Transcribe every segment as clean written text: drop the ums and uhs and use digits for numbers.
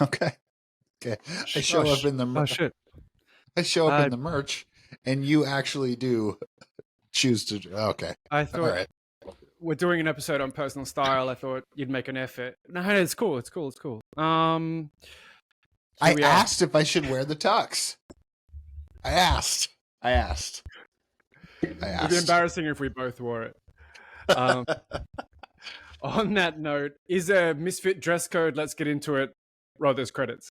Okay. Okay. I show up in the Oh shit! I show up in I the merch, and you actually do choose to. Okay. I All thought right. we're doing an episode on personal style. I thought you'd make an effort. No, it's cool. It's cool. It's cool. Here I we are. asked if I should wear the tux. I asked. I asked. I It'd be asked. embarrassing if we both wore it. Um, on that note, is a Misfit dress code? Let's get into it. Roll those credits.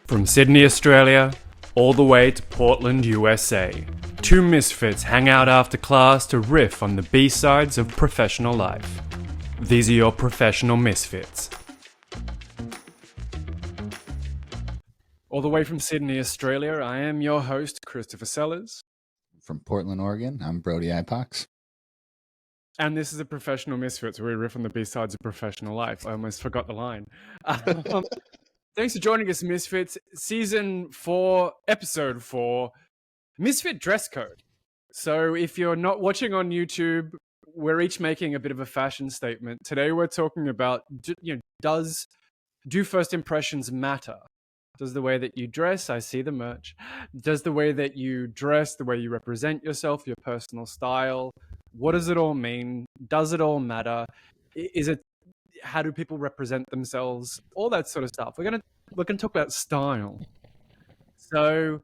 From Sydney, Australia, all the way to Portland, USA, two misfits hang out after class to riff on the B-sides of professional life. These are your professional misfits. All the way from Sydney, Australia, I am your host, Christopher Sellers. From Portland, Oregon, I'm Brody Ipox. And this is a professional misfits where we riff on the B-sides of professional life. I almost forgot the line. Thanks for joining us, Misfits. Season 4, Episode 4, Misfit Dress Code. So if you're not watching on YouTube, we're each making a bit of a fashion statement. Today we're talking about, do first impressions matter? Does the way that you dress, I see the merch, does the way that you dress, the way you represent yourself, your personal style, what does it all mean? Does it all matter? How do people represent themselves? All that sort of stuff. We're gonna talk about style. So,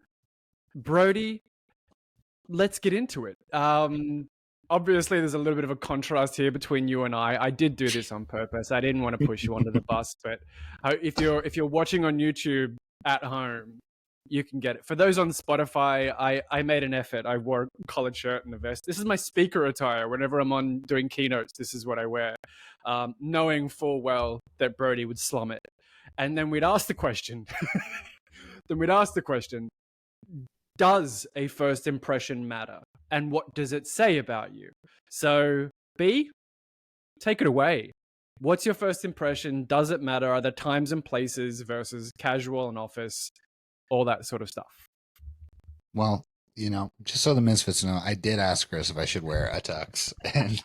Brody, let's get into it. Obviously, there's a little bit of a contrast here between you and I. I did do this on purpose. I didn't want to push you under the bus, but if you're watching on YouTube at home, you can get it. For those on Spotify, I made an effort. I wore a collared shirt and a vest. This is my speaker attire. Whenever I'm on doing keynotes, this is what I wear, knowing full well that Brody would slum it. And then we'd ask the question. Does a first impression matter? And what does it say about you? So, B, take it away. What's your first impression? Does it matter? Are there times and places versus casual and office? All that sort of stuff. Well, just so the Misfits know, I did ask Chris if I should wear a tux, and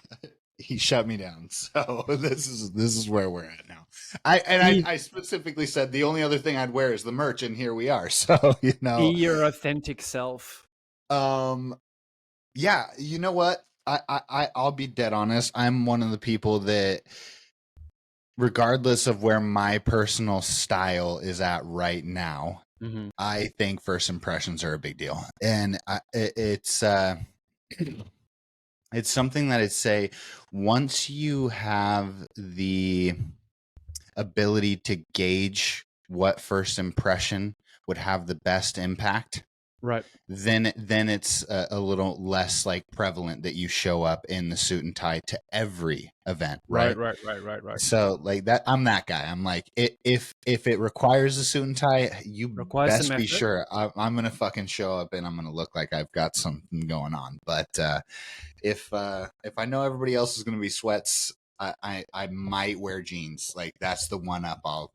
he shut me down. So this is where we're at now. I specifically said the only other thing I'd wear is the merch, and here we are. So Be your authentic self. Yeah, you know what? I'll be dead honest. I'm one of the people that, regardless of where my personal style is at right now, I think first impressions are a big deal, and it's something that I'd say once you have the ability to gauge what first impression would have the best impact, right? Then it's a little less like prevalent that you show up in the suit and tie to every event, right? Right. So like that, I'm that guy. I'm like, if it requires a suit and tie, you best be sure I'm gonna fucking show up and I'm gonna look like I've got something going on. But if I know everybody else is gonna be sweats, I might wear jeans. Like that's the one up I'll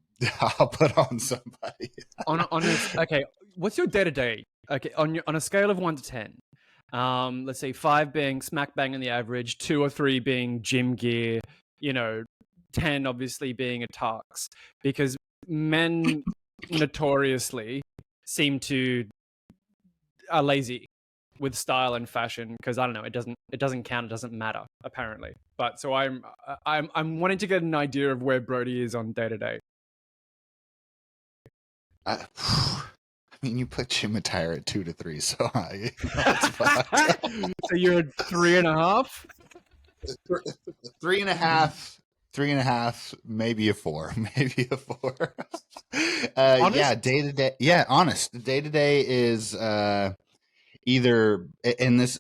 put on somebody. Okay, what's your day to day? Okay, on a scale of 1 to 10, let's say 5 being smack bang in the average, 2 or 3 being gym gear, 10 obviously being a tux, because men notoriously are lazy with style and fashion because I don't know, it doesn't count, it doesn't matter apparently. But so I'm wanting to get an idea of where Brody is on day to day. I mean, you put gym attire at 2 to 3, so so you're at 3.5? 3.5, maybe a 4. Yeah, day to day. Yeah, honest. Day to day is either in this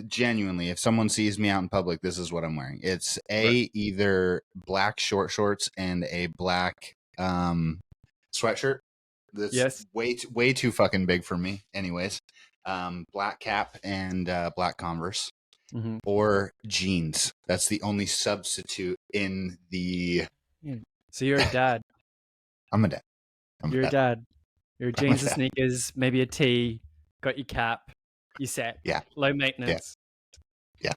genuinely. If someone sees me out in public, this is what I'm wearing. It's either black short shorts and a black sweatshirt. That's way too fucking big for me. Anyways, black cap and black Converse. Or jeans. That's the only substitute in the. So you're a dad. I'm a dad. You're a dad. You're jeans and sneakers, maybe a tee, got your cap, you set. Yeah. Low maintenance. Yeah.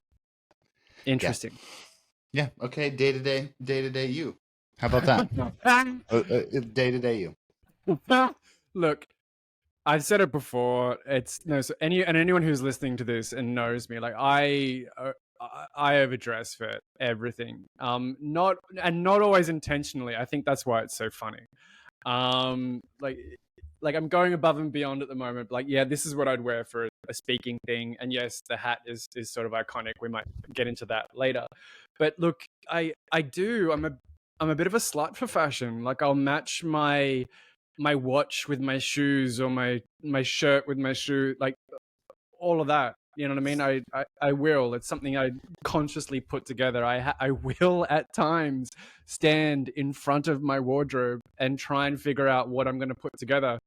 Interesting. Yeah. Okay. Day to day you. How about that? Day to day you. Look, I've said it before. It's no, so anyone who's listening to this and knows me, like I overdress for everything. Not always intentionally. I think that's why it's so funny. Um, like like I'm going above and beyond at the moment. Like, yeah, this is what I'd wear for a speaking thing, and yes, the hat is sort of iconic. We might get into that later, but look, I do. I'm a bit of a slut for fashion. Like, I'll match my watch with my shoes, or my shirt with my shoe, like all of that. You know what I mean? I will. It's something I consciously put together. I will at times stand in front of my wardrobe and try and figure out what I'm going to put together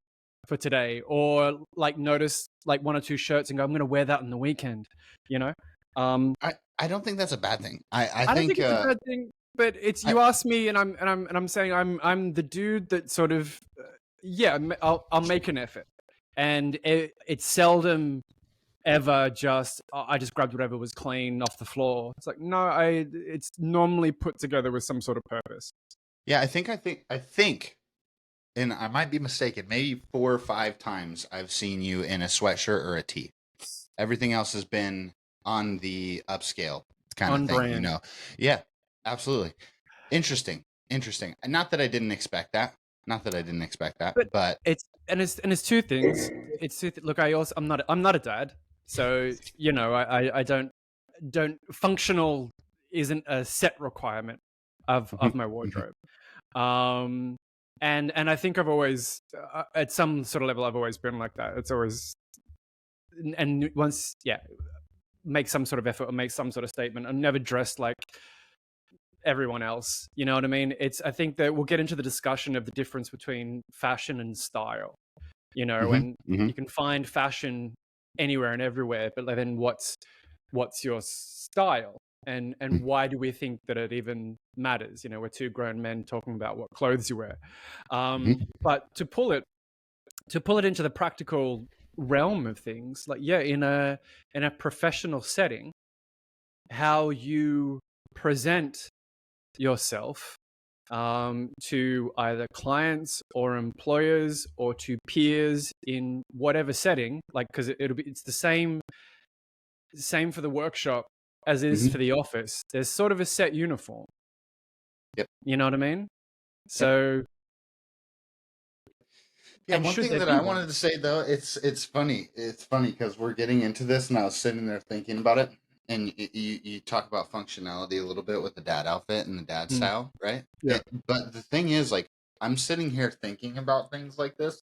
for today, or like notice like one or two shirts and go, I'm going to wear that on the weekend. You know, I don't think that's a bad thing. I I don't think think it's a bad thing, but it's, I, you ask me, and I'm saying I'm the dude that sort of yeah, I'll make an effort, and it's seldom ever just, I just grabbed whatever was clean off the floor. It's like, no, it's normally put together with some sort of purpose. yeah, I think, and I might be mistaken. Maybe 4 or 5 times I've seen you in a sweatshirt or a tee. Everything else has been on the upscale kind of On thing, brand. Yeah, absolutely. Interesting. Not that I didn't expect that. Not that I didn't expect that, But but it's two things. Look, I'm not a dad, so you know, I don't functional isn't a set requirement of my wardrobe. Um, and I think I've always, at some sort of level, I've always been like that. It's always, and once, yeah, make some sort of effort or make some sort of statement. I'm never dressed like everyone else. You know what I mean? I think that we'll get into the discussion of the difference between fashion and style. You know, hmm and hmm you can find fashion anywhere and everywhere, but then what's your style? And why do we think that it even matters? You know, we're two grown men talking about what clothes you wear. But to pull it into the practical realm of things, like, yeah, in a professional setting, how you present yourself, to either clients or employers or to peers in whatever setting, like, because it's the same for the workshop as it is hmm for the office. There's sort of a set uniform. Yep. You know what I mean? Yep. So, Yeah, and one should thing there that be I one? wanted to say though, it's funny. It's funny because we're getting into this, and I was sitting there thinking about it. And you talk about functionality a little bit with the dad outfit and the dad Mm, style, right? yeah. But the thing is, like, I'm sitting here thinking about things like this,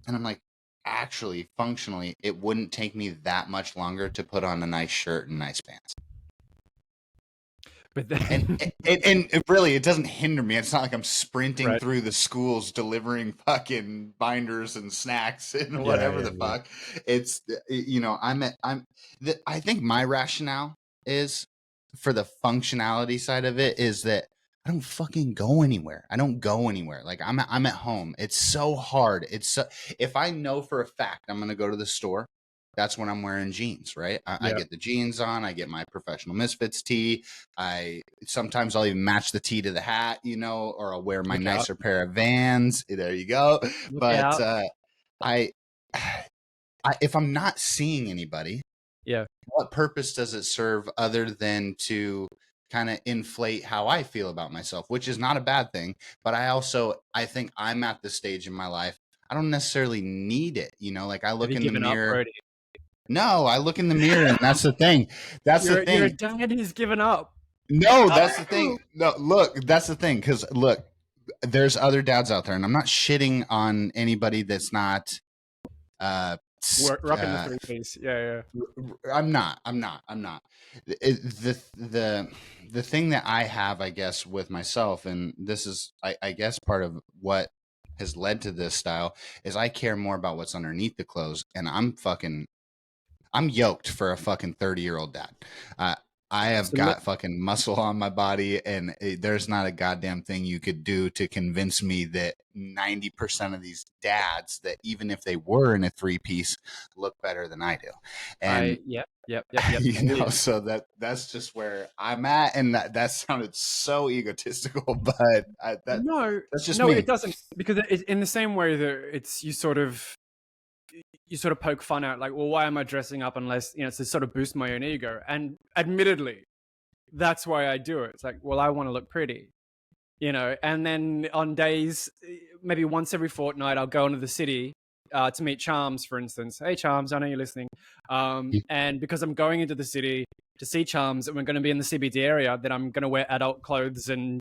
and I'm like, actually, functionally, it wouldn't take me that much longer to put on a nice shirt and nice pants. But And then, really, it doesn't hinder me. It's not like I'm sprinting right? through the schools delivering fucking binders and snacks and Yeah, whatever yeah, the yeah. fuck. It's I think my rationale is, for the functionality side of it, is that I don't fucking go anywhere. I don't go anywhere. Like, I'm at home. It's so hard. If I know for a fact I'm gonna go to the store, that's when I'm wearing jeans, right? I Yeah. get the jeans on. I get my professional Misfits tee. Sometimes I'll even match the tee to the hat, or I'll wear my Look out! nicer pair of Vans. There you go. Look But out! I, if I'm not seeing anybody, Yeah. what purpose does it serve other than to kind of inflate how I feel about myself, which is not a bad thing. But I think I'm at the stage in my life, I don't necessarily need it. Like, I Have look you in the given up, mirror. Brody? No, I look in the mirror, and that's the thing. That's the You're a thing. dad who's given up. No, that's the thing. No, look, that's the thing. Because look, there's other dads out there, and I'm not shitting on anybody that's not. Uh, Rocking the three piece. Yeah, I'm not. The thing that I have, I guess, with myself, and this is, I guess, part of what has led to this style, is I care more about what's underneath the clothes, and I'm yoked for a fucking 30-year-old dad. Uh, I have So got fucking muscle on my body, and there's not a goddamn thing you could do to convince me that 90% of these dads, that even if they were in a three-piece, look better than I do. And yep. so that's just where I'm at, and that sounded so egotistical, but No, that's just no, it me. doesn't, because it's in the same way that it's you sort of poke fun at, like, well, why am I dressing up unless it's to sort of boost my own ego? And admittedly, that's why I do it. It's like, well, I want to look pretty, and then on days, maybe once every fortnight, I'll go into the city to meet Charms, for instance. Hey, Charms, I know you're listening. And because I'm going into the city to see Charms, and we're going to be in the CBD area, then I'm going to wear adult clothes and,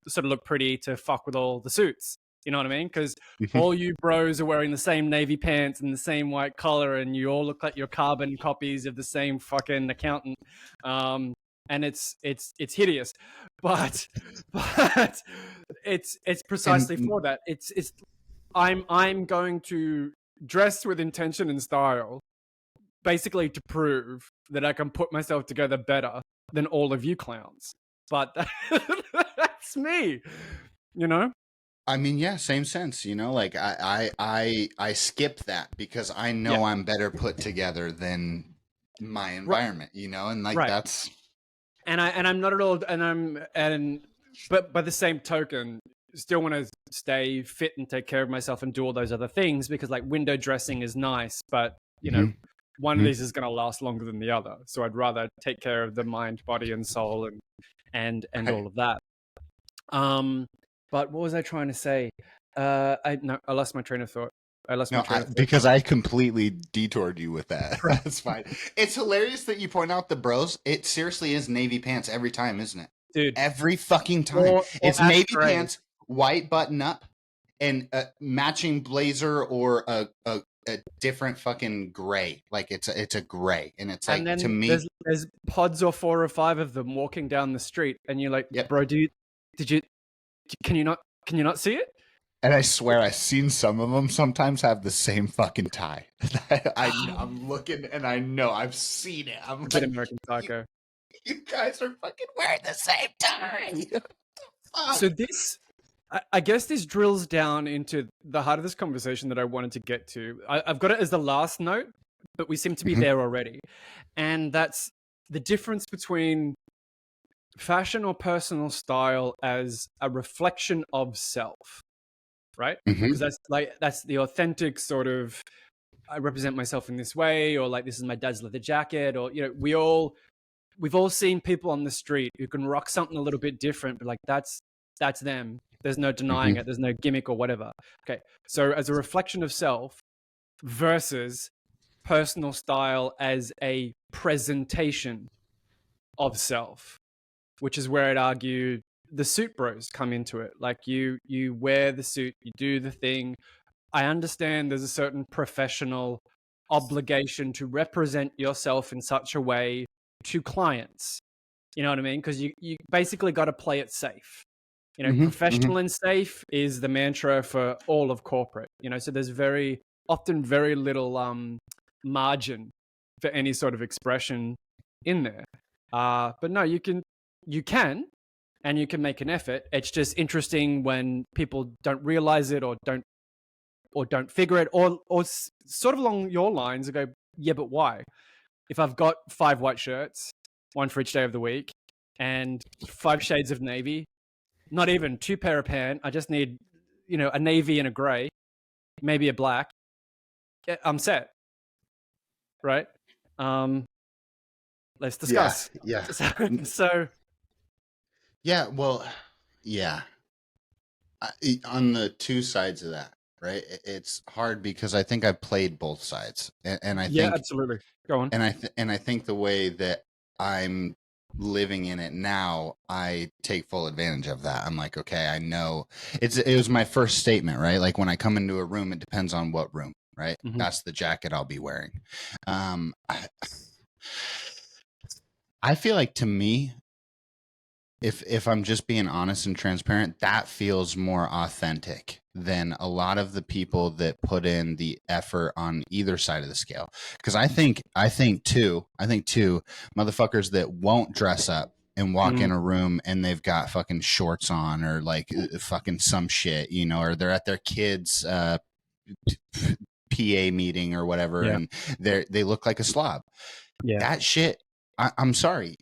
sort of look pretty to fuck with all the suits. You know what I mean? Because all you bros are wearing the same navy pants and the same white collar, and you all look like you're carbon copies of the same fucking accountant. And it's hideous, but it's precisely And for that. I'm going to dress with intention and style, basically to prove that I can put myself together better than all of you clowns. But that's me, I mean, yeah, same sense, like I skip that because I know Yeah, I'm better put together than my right, environment, and like right. that's And I'm not at all, but by the same token, still want to stay fit and take care of myself and do all those other things, because like window dressing is nice, but Mhm, one of mhm. these is going to last longer than the other. So I'd rather take care of the mind, body, and soul, and Right. all of that. But what was I trying to say? I lost my train of thought. I lost my No, train of thought. because I completely detoured you with that. Right. That's fine. It's hilarious that you point out the bros. It seriously is navy pants every time, isn't it? Dude, Every fucking time. or It's ash navy gray. pants, white button up, and a matching blazer or a different fucking gray. Like it's a gray, and it's And like to then me. there's pods or 4 or 5 of them walking down the street, and you're like, Yep. bro, did you can you not see it? And I swear I've seen some of them sometimes have the same fucking tie. I'm looking and I know I've seen it. I'm A bit like, American you, Psycho. you guys are fucking wearing the same tie. Fuck. So I guess this drills down into the heart of this conversation that I wanted to get to. I've got it as the last note, but we seem to be Mhm, there already. And that's the difference between fashion or personal style as a reflection of self, right? Because mhm, that's the authentic sort of, I represent myself in this way, or like this is my dad's leather jacket, or we've all seen people on the street who can rock something a little bit different, but like that's them. There's no denying mhm, it. There's no gimmick or whatever. Okay, so as a reflection of self versus personal style as a presentation of self, which is where I'd argue the suit bros come into it. Like you wear the suit, you do the thing. I understand there's a certain professional obligation to represent yourself in such a way to clients. You know what I mean? Because you basically got to play it safe. mhm, mhm, Professional and safe is the mantra for all of corporate. So there's often very little margin for any sort of expression in there. But no, you can and you can make an effort. It's just interesting when people don't realize it, or don't figure it, or sort of along your lines and go, yeah, but why? If I've got 5 white shirts, one for each day of the week, and 5 shades of navy, not even 2 pair of pants, I just need, a navy and a gray, maybe a black. I'm set, right? Um, let's yeah, discuss. yeah, So yeah. Well, yeah. On the two sides of that, right? It's hard because I think I've played both sides, and I yeah, think absolutely. Go on. and I think the way that I'm living in it now, I take full advantage of that. I'm like, okay, I know it was my first statement, right? Like when I come into a room, it depends on what room, right? Mm-hmm. That's the jacket I'll be wearing. Um, I, I feel like to me, if I'm just being honest and transparent, that feels more authentic than a lot of the people that put in the effort on either side of the scale. Because I think too, motherfuckers that won't dress up and walk in a room and they've got fucking shorts on or like fucking some shit, or they're at their kids' PA meeting or whatever, Yeah. and they look like a slob. Yeah. That shit, I'm sorry.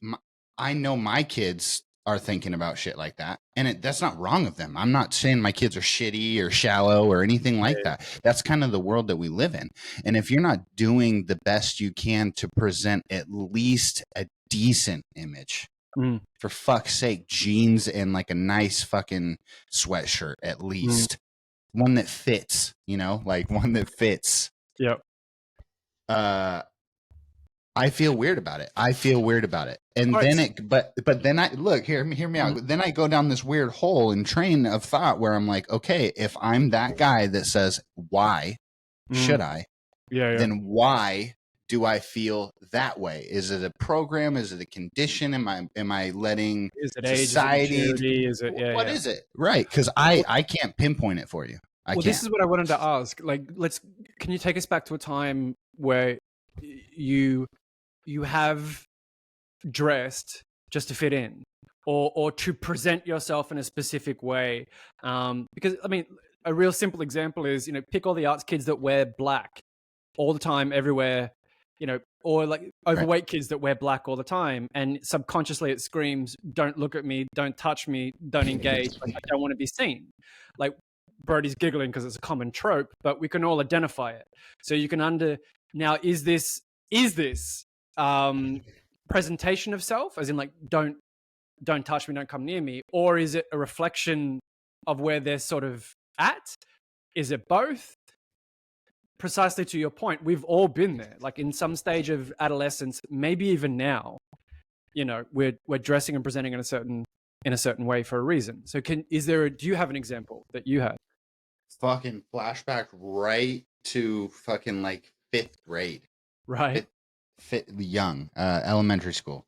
I know my kids are thinking about shit like that. And that's not wrong of them. I'm not saying my kids are shitty or shallow or anything like that. That's kind of the world that we live in. And if you're not doing the best you can to present at least a decent image, for fuck's sake, jeans and like a nice fucking sweatshirt at least. One that fits, like one that fits. Yep. I feel weird about it. And All right. then but then hear me out. Then I go down this weird hole and train of thought where I'm like, okay, if I'm that guy that says, why should I? Yeah. Then why do I feel that way? Is it a program? Is it a condition? Am I letting Is it age? society? Is it maturity? Is it? Yeah. What is it? Right. Because I can't pinpoint it for you. Well, this is what I wanted to ask. Like, can you take us back to a time where you have dressed just to fit in, or to present yourself in a specific way? Because I mean, a real simple example is, pick all the arts kids that wear black all the time, everywhere, or like overweight kids that wear black all the time, and subconsciously it screams, "Don't look at me, don't touch me, don't engage. Like, I don't want to be seen." Like, Brody's giggling because it's a common trope, but we can all identify it. So you can now, is this presentation of self, as in like, don't touch me, don't come near me, or is it a reflection of where they're sort of at? Is it both? Precisely to your point, we've all been there, like in some stage of adolescence, maybe even now, we're dressing and presenting in a certain way for a reason. So do you have an example that you had? Fucking flashback right to fucking like 5th grade. Right. Young, elementary school.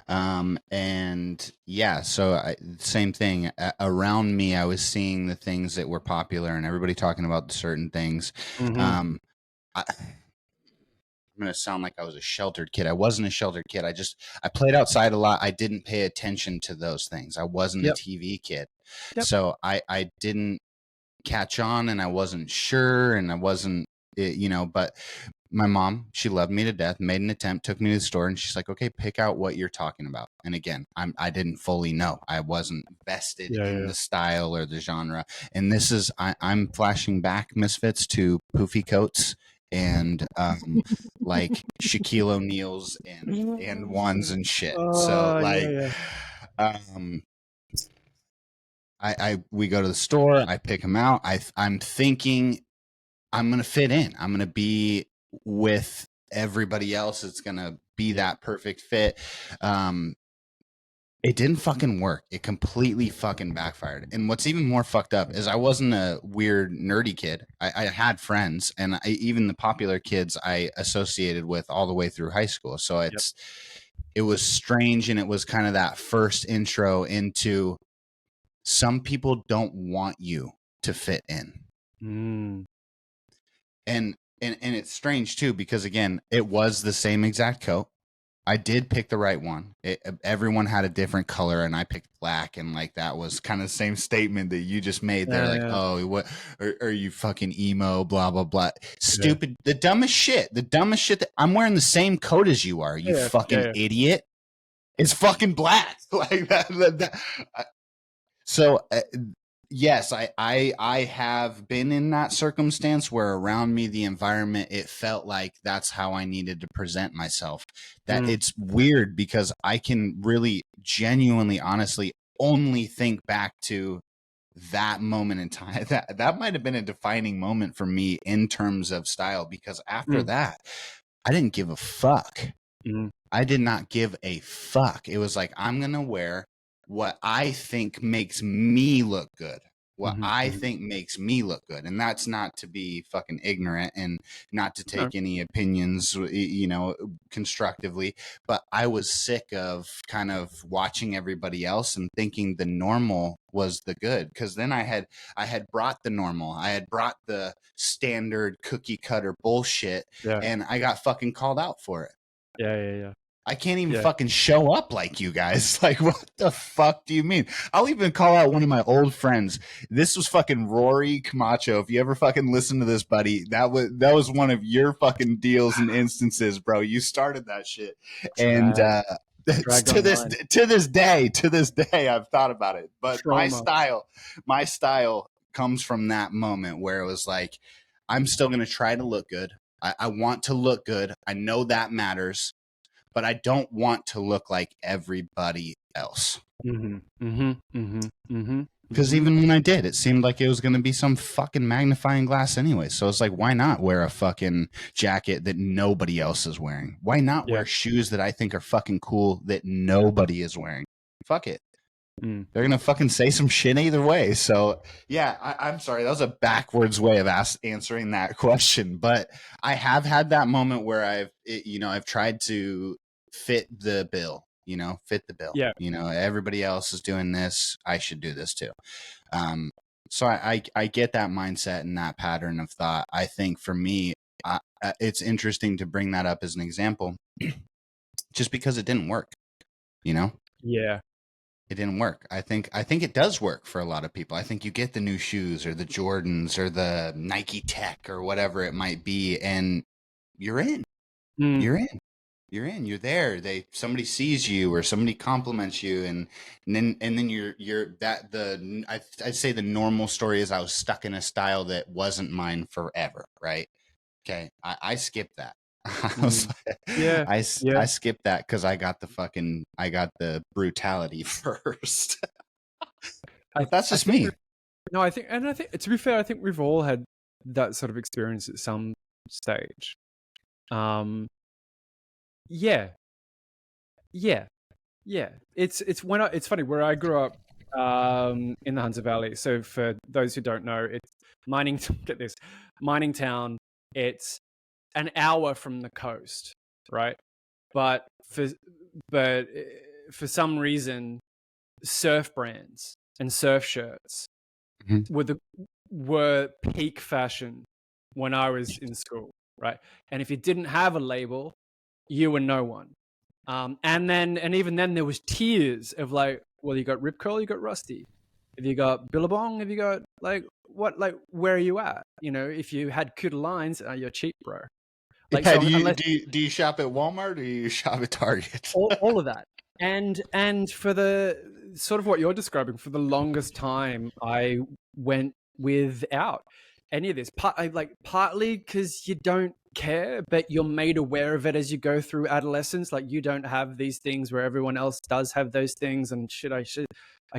And yeah, so same thing. Around me, I was seeing the things that were popular and everybody talking about certain things. I'm going to sound like I was a sheltered kid. I wasn't a sheltered kid. I played outside a lot. I didn't pay attention to those things. I wasn't a TV kid. So I didn't catch on, and I wasn't sure, and I wasn't, but my mom, she loved me to death, made an attempt, took me to the store, and she's like, okay, pick out what you're talking about. And again, I didn't fully know. I wasn't vested in the style or the genre. And this is, I'm flashing back, Misfits, to poofy coats and like Shaquille O'Neal's and ones and shit. So like, we go to the store, I pick them out. I'm thinking I'm going to fit in. I'm going to be with everybody else. It's going to be that perfect fit. It didn't fucking work. It completely fucking backfired. And what's even more fucked up is I wasn't a weird nerdy kid. I had friends, and even the popular kids I associated with all the way through high school. So it was strange, and it was kind of that first intro into some people don't want you to fit in. And it's strange too, because again, it was the same exact coat. I did pick the right one. Everyone had a different color, and I picked black, and like that was kind of the same statement that you just made there. Oh, what are you, fucking emo? Blah blah blah. Stupid. The dumbest shit. That I'm wearing the same coat as you are. You fucking idiot. It's fucking black. Like that. So. Yes, I have been in that circumstance where around me, the environment, it felt like that's how I needed to present myself. That it's weird, because I can really genuinely, honestly, only think back to that moment in time. That might have been a defining moment for me in terms of style, because after that, I didn't give a fuck. I did not give a fuck. It was like, I'm going to wear what I think makes me look good. what I think makes me look good. And that's not to be fucking ignorant and not to take any opinions, constructively, but I was sick of kind of watching everybody else and thinking the normal was the good. Cause then I had brought the normal, I had brought the standard cookie cutter bullshit, and I got fucking called out for it. Yeah. I can't even fucking show up like you guys. Like, what the fuck do you mean? I'll even call out one of my old friends. This was fucking Rory Camacho. If you ever fucking listen to this, buddy, that was one of your fucking deals and instances, bro. You started that shit, and to this day, I've thought about it. But my style comes from that moment where it was like, I'm still gonna try to look good. I want to look good. I know that matters, but I don't want to look like everybody else. Because even when I did, it seemed like it was going to be some fucking magnifying glass anyway. So it's like, why not wear a fucking jacket that nobody else is wearing? Why not wear shoes that I think are fucking cool that nobody is wearing? Fuck it. They're going to fucking say some shit either way. So, yeah, I'm sorry. That was a backwards way of answering that question. But I have had that moment where I've tried to fit the bill, fit the bill. Yeah. Everybody else is doing this. I should do this too. So I get that mindset and that pattern of thought. I think for me, it's interesting to bring that up as an example just because it didn't work, Yeah. It didn't work. I think it does work for a lot of people. I think you get the new shoes or the Jordans or the Nike Tech or whatever it might be, and you're in. You're in. You're there. Somebody sees you or somebody compliments you, and then you're I'd say the normal story is I was stuck in a style that wasn't mine forever, right? Okay, I skipped that. I skipped that because I got the brutality first. But that's just me. No, I think to be fair, I think we've all had that sort of experience at some stage. Yeah. It's funny where I grew up in the Hunter Valley. So for those who don't know, it's mining. Get this, mining town. It's an hour from the coast, right? But for some reason, surf brands and surf shirts were peak fashion when I was in school, right? And if you didn't have a label, you were no one. And even then there was tiers of like, well, you got Rip Curl, you got Rusty. Have you got Billabong? Have you got where are you at? If you had Cuda lines, you're cheap, bro. Like, yeah, do you shop at Walmart or do you shop at Target? all of that. And for the sort of what you're describing, for the longest time, I went without any of this. Partly because you don't care, but you're made aware of it as you go through adolescence. Like, you don't have these things where everyone else does have those things, and I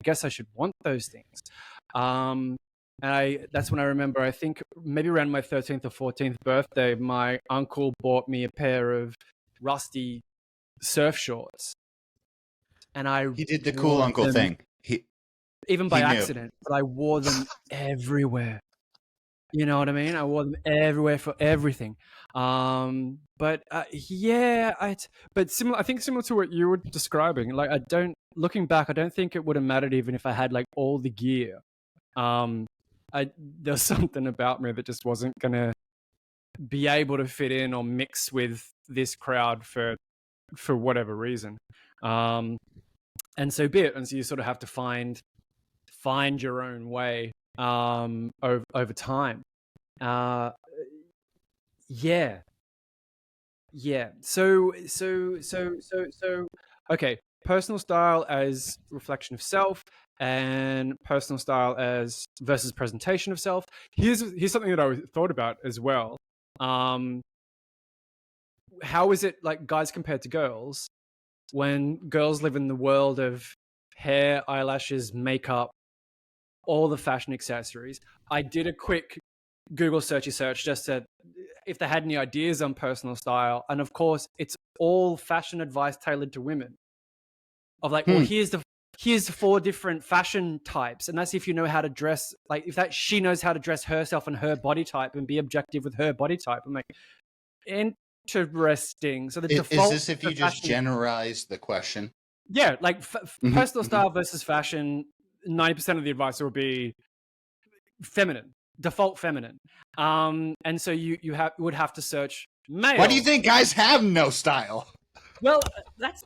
guess I should want those things. And that's when I remember, I think maybe around my 13th or 14th birthday, my uncle bought me a pair of Rusty surf shorts. And he did the cool uncle thing. Even by accident, but I wore them everywhere. You know what I mean? I wore them everywhere for everything. But similar. I think similar to what you were describing. Like, looking back, I don't think it would have mattered even if I had like all the gear. There's something about me that just wasn't gonna be able to fit in or mix with this crowd for whatever reason. And so be it. And so you sort of have to find your own way over time. So okay, personal style as reflection of self, and personal style as versus presentation of self. Here's something that I thought about as well. How is it like guys compared to girls when girls live in the world of hair, eyelashes, makeup, all the fashion accessories? I did a quick Google search just said if they had any ideas on personal style, and of course it's all fashion advice tailored to women. Of like, well, here's here's 4 different fashion types, and that's if you know how to dress. Like if that she knows how to dress herself and her body type and be objective with her body type. I'm like, interesting. So the Is default this if for you just fashion, generalize the question? yeah, like Mhm, personal mhm. style versus fashion. 90% of the advice will be feminine, default feminine. And so you would have to search male. Why do you think guys have no style? Well, that's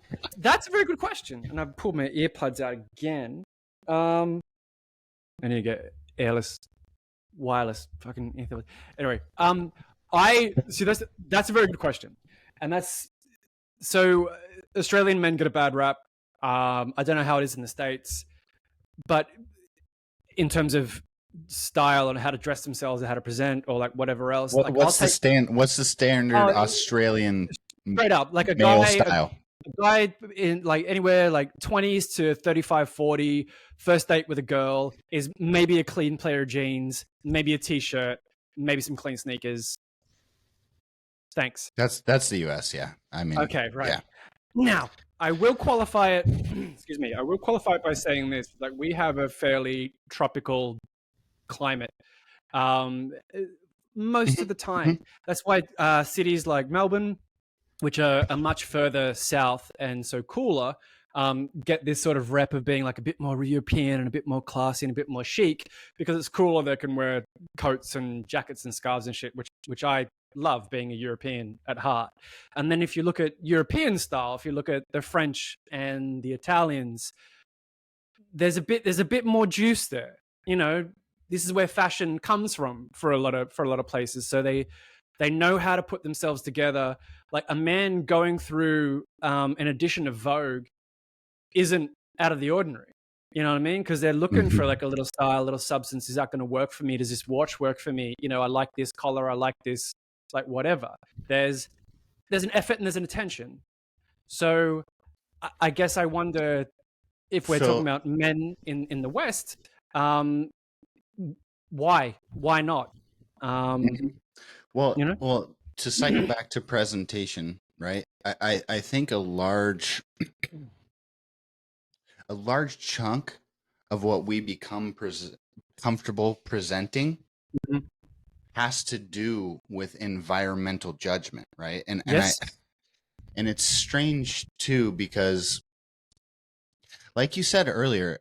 a very good question. And I've pulled my earbuds out again. I need to get airless, wireless, fucking etherless. Anyway, I see that's a very good question, and that's so Australian men get a bad rap. I don't know how it is in the States, but in terms of style and how to dress themselves or how to present or like whatever else, like What's the standard Australian straight up, like a male guy, style? a guy in like anywhere like 20s to 35, 40, first date with a girl is maybe a clean pair of jeans, maybe a t-shirt, maybe some clean sneakers. Thanks. That's the US, yeah. I mean, Okay, right. yeah. Now, I will qualify it. Excuse me. I will qualify it by saying this: like we have a fairly tropical climate most of the time. That's why cities like Melbourne, which are much further south and so cooler, get this sort of rep of being like a bit more European and a bit more classy and a bit more chic because it's cooler. They can wear coats and jackets and scarves and shit, which I love, being a European at heart. And then if you look at European style, if you look at the French and the Italians, there's a bit more juice there. You know, this is where fashion comes from for a lot of places. So they know how to put themselves together. Like a man going through an edition of Vogue isn't out of the ordinary. You know what I mean? Because they're looking for like a little style, a little substance. Is that going to work for me? Does this watch work for me? You know, I like this collar. I like this, like whatever. There's an effort and there's an attention. So I guess I wonder if we're talking about men in the West, why not? Well, You know, well, to cycle back to presentation, right? I think a large chunk of what we become comfortable presenting Mhm. has to do with environmental judgment, right? Yes, And it's strange too because, like you said earlier,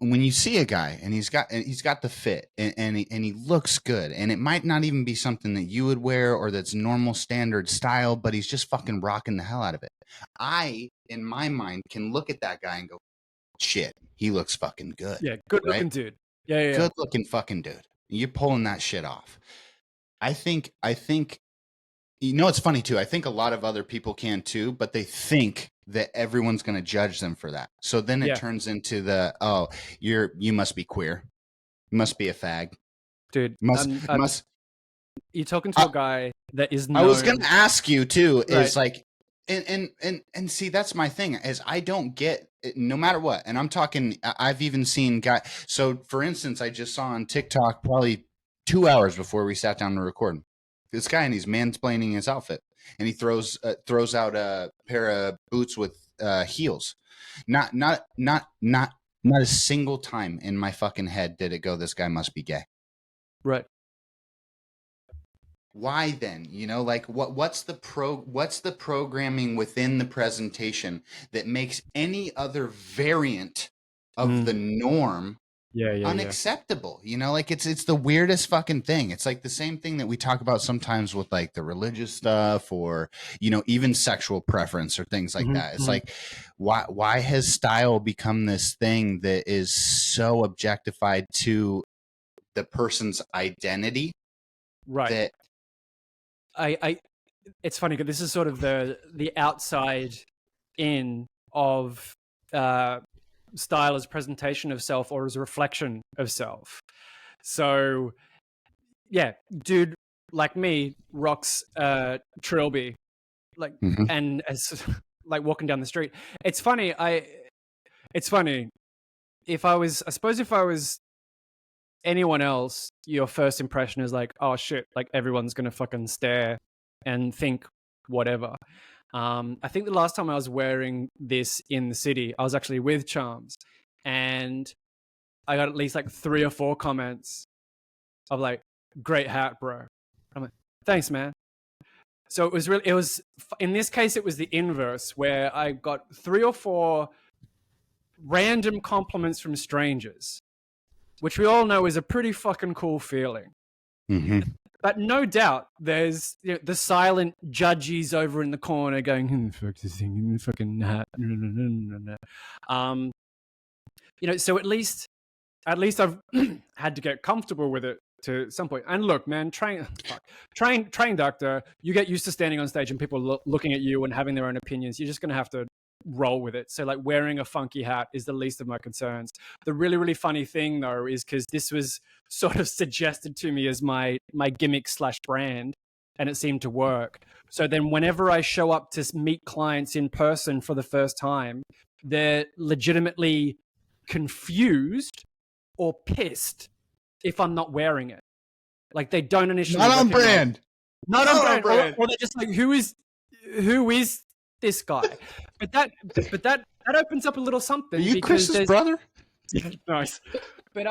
when you see a guy and he's got the fit and he looks good, and it might not even be something that you would wear or that's normal standard style, but he's just fucking rocking the hell out of it. I, in my mind, can look at that guy and go, shit, he looks fucking good. yeah, good right? looking dude. Yeah. Good looking fucking dude. You're pulling that shit off. I think you know, it's funny too. I think a lot of other people can too, but they think that everyone's going to judge them for that. So then it Yeah. turns into the, oh, you must be queer. You must be a fag. Dude. Must. You're talking to a guy that is I was known. going to ask you too, Right. is like, and see, that's my thing, is I don't get it, no matter what. And I'm talking, I've even seen guys. So for instance, I just saw on TikTok probably 2 hours before we sat down to record this guy, and he's mansplaining his outfit, and he throws out a pair of boots with heels. Not a single time in my fucking head did it go, this guy must be gay. Right. Why then? You know, like what's the programming within the presentation that makes any other variant of the norm Yeah. unacceptable? You know, like it's the weirdest fucking thing. It's like the same thing that we talk about sometimes with like the religious stuff, or you know, even sexual preference or things like that. It's like, why has style become this thing that is so objectified to the person's identity? Right. That It's funny because this is sort of the outside in of style as presentation of self or as a reflection of self. So yeah, dude like me rocks trilby, like, and as like walking down the street. It's funny. If I was anyone else, your first impression is like, oh shit, like everyone's gonna fucking stare and think whatever. I think the last time I was wearing this in the city, I was actually with Charms, and I got at least like 3 or 4 comments of like, "Great hat, bro." I'm like, "Thanks, man." So it was in this case it was the inverse, where I got 3 or 4 random compliments from strangers, which we all know is a pretty fucking cool feeling. Mm-hmm. But no doubt, there's the silent judges over in the corner going, "Who the fuck is this thing? Fucking hat." So at least I've had to get comfortable with it to some point. And look, man, train doctor, you get used to standing on stage and people looking at you and having their own opinions. You're just gonna have to roll with it. So like wearing a funky hat is the least of my concerns. The really, really funny thing though is because this was sort of suggested to me as my gimmick / brand, and it seemed to work. So then whenever I show up to meet clients in person for the first time, they're legitimately confused or pissed if I'm not wearing it. Like they don't initially Not on recognize. brand. Not on brand. Or they're just like, who is this guy? But that opens up a little something. Are you because Chris's brother? Nice. But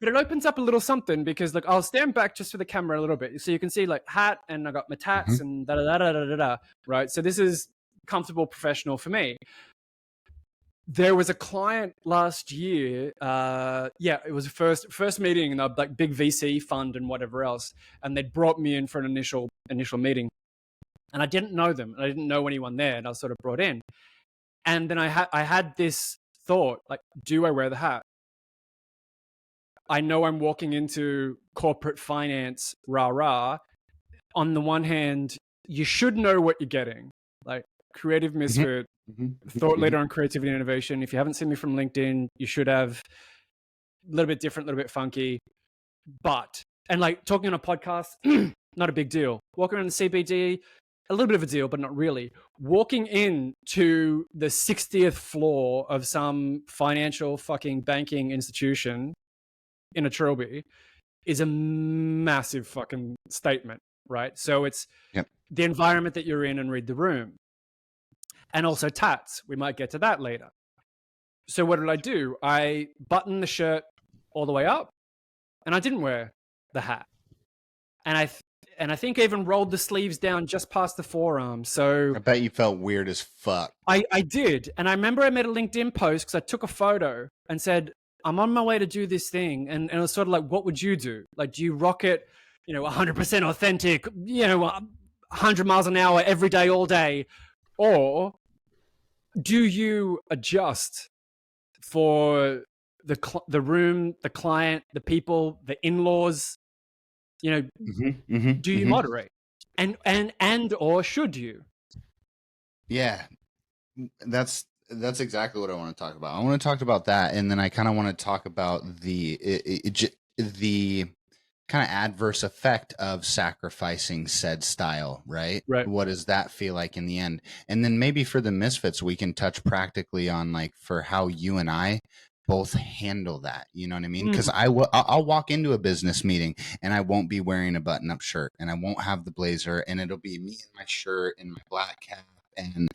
it opens up a little something because like I'll stand back just for the camera a little bit, so you can see like hat, and I got my tats and da da da da da da. Right. So this is comfortable, professional for me. There was a client last year. It was a first meeting, and like big VC fund and whatever else, and they'd brought me in for an initial meeting, and I didn't know them, and I didn't know anyone there, and I was sort of brought in, and then I had this thought, like, do I wear the hat? I know I'm walking into corporate finance, rah. On the one hand, you should know what you're getting, like creative misfit. Thought leader on creativity and innovation. If you haven't seen me from LinkedIn, you should have. A little bit different, a little bit funky, and like talking on a podcast, not a big deal. Walking around the CBD, a little bit of a deal, but not really. Walking into the 60th floor of some financial fucking banking institution in a trilby is a massive fucking statement, right? So it's the environment that you're in and read the room. And also tats. We might get to that later. So what did I do? I buttoned the shirt all the way up, and I didn't wear the hat. And I think I even rolled the sleeves down just past the forearm. So I bet you felt weird as fuck. I did. And I remember I made a LinkedIn post because I took a photo and said, I'm on my way to do this thing. And it was sort of like, what would you do? Like, do you rock it, 100% authentic, 100 miles an hour every day, all day? Or do you adjust for the room, the client, the people, the in-laws? Do you moderate? And or should you? Yeah, that's exactly what I want to talk about. I want to talk about that, and then I kind of want to talk about the kind of adverse effect of sacrificing said style, right? What does that feel like in the end? And then maybe for the Misfits, we can touch practically on like for how you and I both handle that. You know what I mean? Because I'll walk into a business meeting and I won't be wearing a button-up shirt, and I won't have the blazer, and it'll be me in my shirt and my black cap. And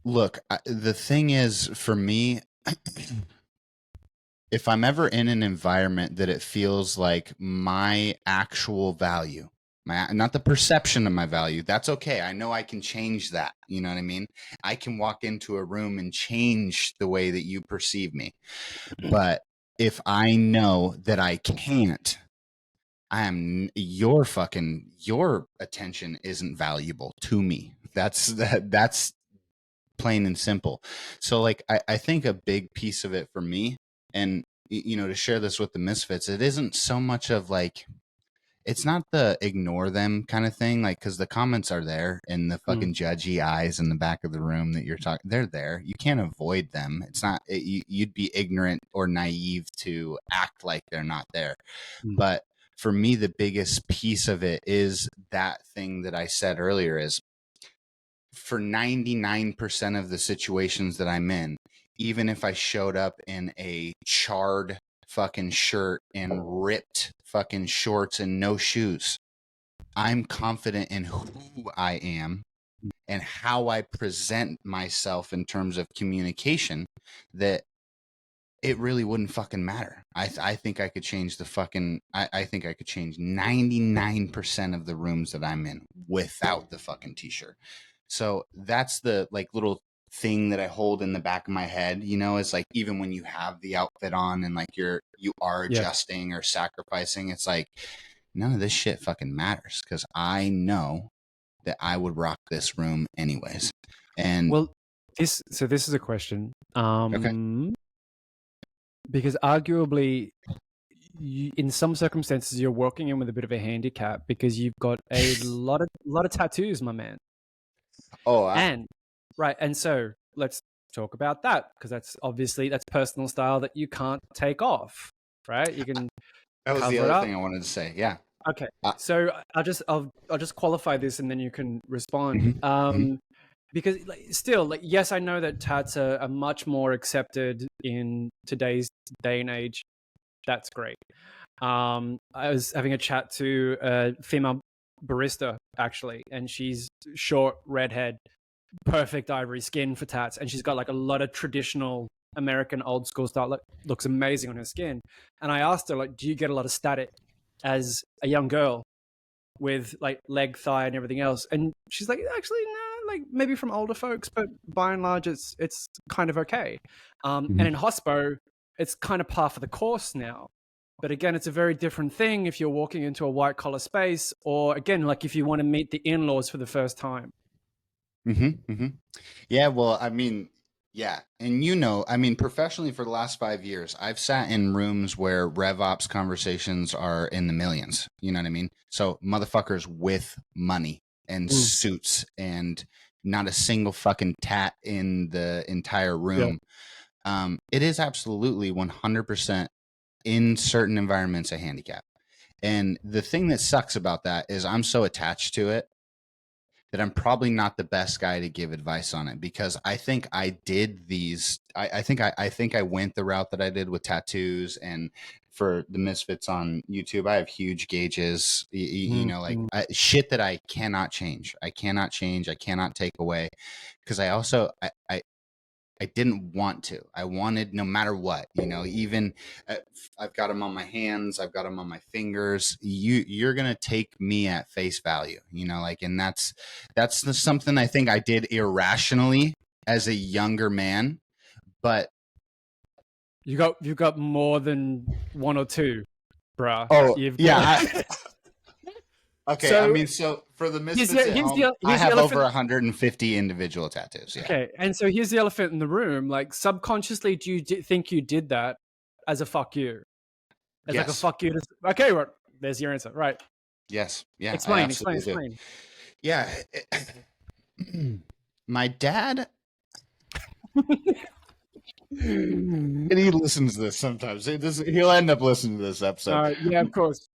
look, the thing is, for me, if I'm ever in an environment that it feels like my actual value, not the perception of my value, that's okay. I know I can change that. You know what I mean? I can walk into a room and change the way that you perceive me. But if I know that I can't, your attention isn't valuable to me. That's plain and simple. So like, I think a big piece of it for me, and to share this with the Misfits, it isn't so much of like, it's not the ignore them kind of thing, like, because the comments are there and the fucking judgy eyes in the back of the room that you're talking, they're there. You can't avoid them. It's not, you'd be ignorant or naive to act like they're not there. But for me, the biggest piece of it is that thing that I said earlier is, for 99% of the situations that I'm in, even if I showed up in a charred fucking shirt and ripped fucking shorts and no shoes, I'm confident in who I am and how I present myself in terms of communication, that it really wouldn't fucking matter. I think I could change I think I could change 99% of the rooms that I'm in without the fucking t-shirt. So that's the like little thing that I hold in the back of my head, you know, is like, even when you have the outfit on and like you are Yeah. adjusting or sacrificing, it's like none of this shit fucking matters, because I know that I would rock this room anyways. And Well, this is a question. okay. Because arguably, in some circumstances, you're walking in with a bit of a handicap because you've got a lot of tattoos, my man. Oh, And right, and so let's talk about that, because that's personal style that you can't take off, right? You can that was the cover it other up. thing I wanted to say. Yeah. Okay, Uh, so I'll just qualify this, and then you can respond. mhm, mhm, Because still, yes, I know that tats are much more accepted in today's day and age. That's great. I was having a chat to a female barista actually, and she's short, redhead, perfect ivory skin for tats, and she's got like a lot of traditional American old school style. Looks amazing on her skin. And I asked her, like, do you get a lot of static as a young girl with like leg, thigh, and everything else? And she's like, actually, no, like maybe from older folks, but by and large, it's kind of okay. And mhm. in hospo, it's kind of par for the course now. But again, it's a very different thing if you're walking into a white collar space, or again, like if you want to meet the in-laws for the first time. Yeah, well, I mean, yeah. And you know, I mean, professionally for the last 5 years, I've sat in rooms where RevOps conversations are in the millions. You know what I mean? So motherfuckers with money and Mm. suits and not a single fucking tat in the entire Yeah. room. It is absolutely 100% in certain environments a handicap. And the thing that sucks about that is I'm so attached to it that I'm probably not the best guy to give advice on it, because I think I did these. I think I went the route that I did with tattoos, and for the Misfits on YouTube, I have huge gauges. You know, like shit that I cannot change. I cannot change. I cannot take away, because I also I didn't want to. I wanted, no matter what, you know, even I've got them on my hands, I've got them on my fingers. You're going to take me at face value, you know, like, and that's something I think I did irrationally as a younger man, but You got more than one or two, bruh. oh You've yeah. got... Okay. I So mean, so for the Misfits at home, I here's the have over elephant. 150 individual tattoos. Yeah. Okay, and so here's the elephant in the room. Like, subconsciously, do you think you did that as a fuck you? As like a Yes. fuck you to... Okay, well, there's your answer. Right. Yes. Yeah. I Explain, explain, absolutely do. explain. Yeah. My dad, and he listens to this sometimes. He'll end up listening to this episode. Yeah, of course.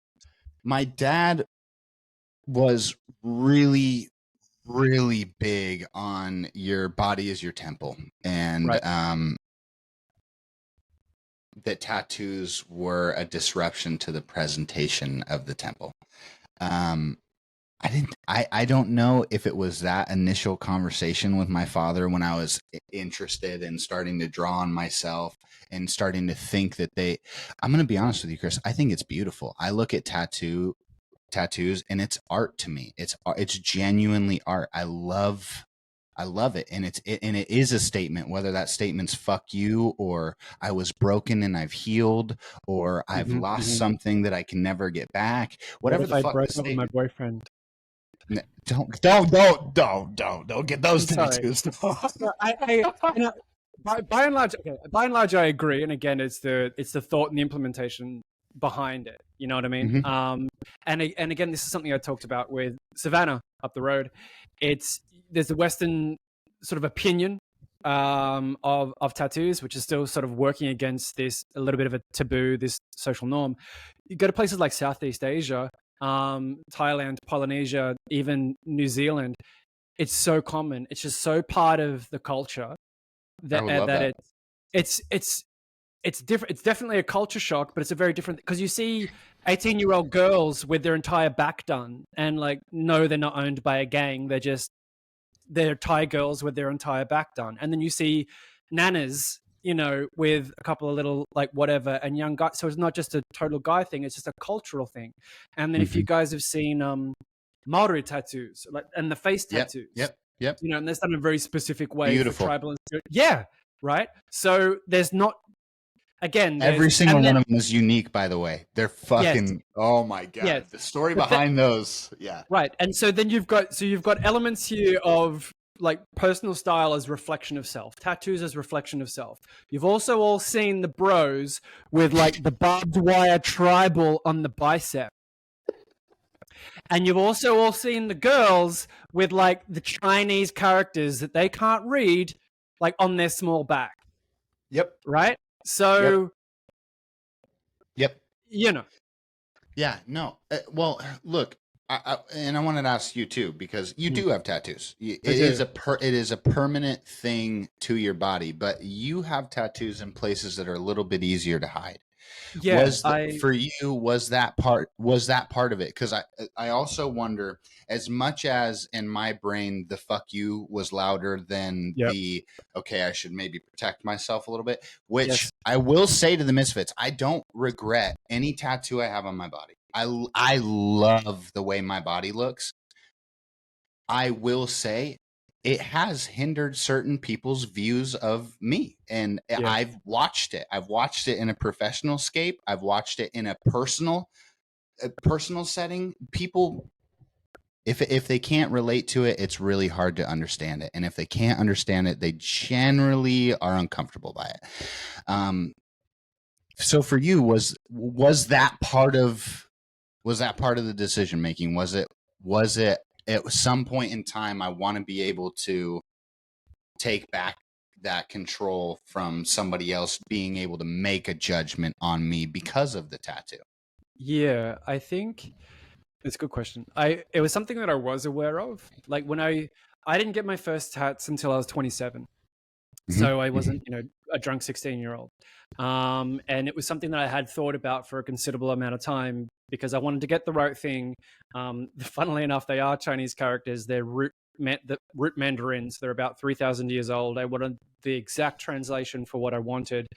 My dad was really, really big on your body is your temple, and Right. that tattoos were a disruption to the presentation of the temple. I don't know if it was that initial conversation with my father when I was interested in starting to draw on myself and starting to think that I'm going to be honest with you, Chris. I think it's beautiful. I look at tattoos and it's art to me. It's genuinely art. I love it. And it is a statement, whether that statement's fuck you, or I was broken and I've healed, or I've lost something that I can never get back. What Whatever if the I fuck the broke up with my statement. boyfriend? Don't get those Sorry. tattoos. No, by and large, okay. By and large, I agree. And again, it's the thought and the implementation behind it. You know what I mean? Mhm. And again, this is something I talked about with Savannah up the road. There's the Western sort of opinion of tattoos, which is still sort of working against this a little bit of a taboo, this social norm. You go to places like Southeast Asia, Thailand, Polynesia, even New Zealand. It's so common. It's just so part of the culture I that would love that. it's different. It's definitely a culture shock, but it's a very different, because you see 18-year-old girls with their entire back done, and like, no, they're not owned by a gang. They're just their Thai girls with their entire back done, and then you see nanas, you know, with a couple of little like whatever, and young guys. So it's not just a total guy thing; it's just a cultural thing. And then if you guys have seen Maori tattoos, like, and the face tattoos, Yep. you know, and that's done in a very specific way Beautiful. for tribal. Yeah, right. So there's not. Again, every single one of them is unique, by the way. They're fucking, oh my God. Yes. The story behind those. Yeah. Right. And so then you've got elements here of like personal style as reflection of self, tattoos as reflection of self. You've also all seen the bros with like the barbed wire tribal on the bicep. And you've also all seen the girls with like the Chinese characters that they can't read, like on their small back. Yep. Right? So, yep. You know. Yeah, no. Well, look, I wanted to ask you too, because you do have tattoos. It is a permanent thing to your body, but you have tattoos in places that are a little bit easier to hide. Yeah, For you, was that part of it? Because I also wonder, as much as in my brain the fuck you was louder than the okay, I should maybe protect myself a little bit, which I will say to the Misfits, I don't regret any tattoo I have on my body. I love the way my body looks. I will say it has hindered certain people's views of me, and I've watched it. I've watched it in a professional scape. I've watched it in a personal setting. People, if they can't relate to it, it's really hard to understand it, and if they can't understand it, they generally are uncomfortable by it. So for you, was that part of the decision making? Was it at some point in time, I want to be able to take back that control from somebody else being able to make a judgment on me because of the tattoo? Yeah, I think it's a good question. It was something that I was aware of. Like when I didn't get my first tats until I was 27. So I wasn't, you know, a drunk 16-year-old. And it was something that I had thought about for a considerable amount of time because I wanted to get the right thing. Funnily enough, they are Chinese characters. They're root mandarins. They're about 3,000 years old. I wanted the exact translation for what I wanted.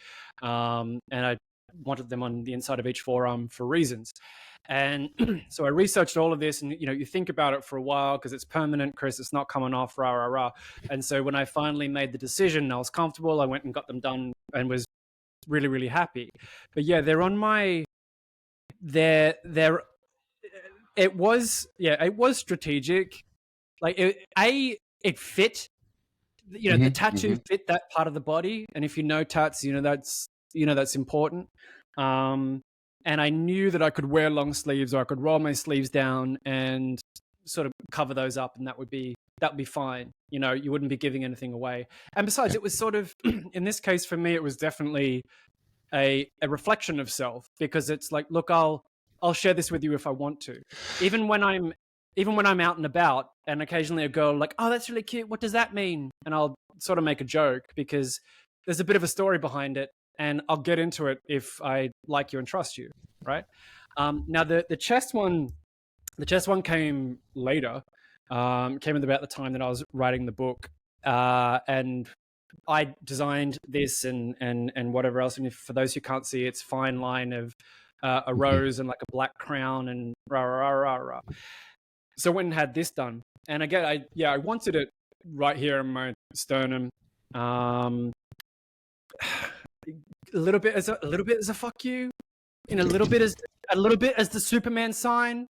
And I wanted them on the inside of each forearm for reasons. And so I researched all of this, and you know, you think about it for a while because it's permanent, Chris. It's not coming off, rah rah rah. And so when I finally made the decision, I was comfortable. I went and got them done, and was really really happy. But yeah, they're on my. It was strategic. Like it fit. You know, the tattoo fit that part of the body, and if you know tats, you know that's important. And I knew that I could wear long sleeves, or I could roll my sleeves down and sort of cover those up, and that would be fine. You know, you wouldn't be giving anything away. And besides, it was sort of, in this case for me, it was definitely a reflection of self, because it's like, look, I'll share this with you if I want to, even when I'm out and about, and occasionally a girl like, oh, that's really cute. What does that mean? And I'll sort of make a joke because there's a bit of a story behind it. And I'll get into it if I like you and trust you, right? Now the chest one came later. Came at about the time that I was writing the book, and I designed this and whatever else. And for those who can't see, it's fine line of a rose and like a black crown and rah rah rah rah. So I went and had this done, and again, I wanted it right here in my sternum. A little bit as a fuck you, and a little bit as the Superman sign,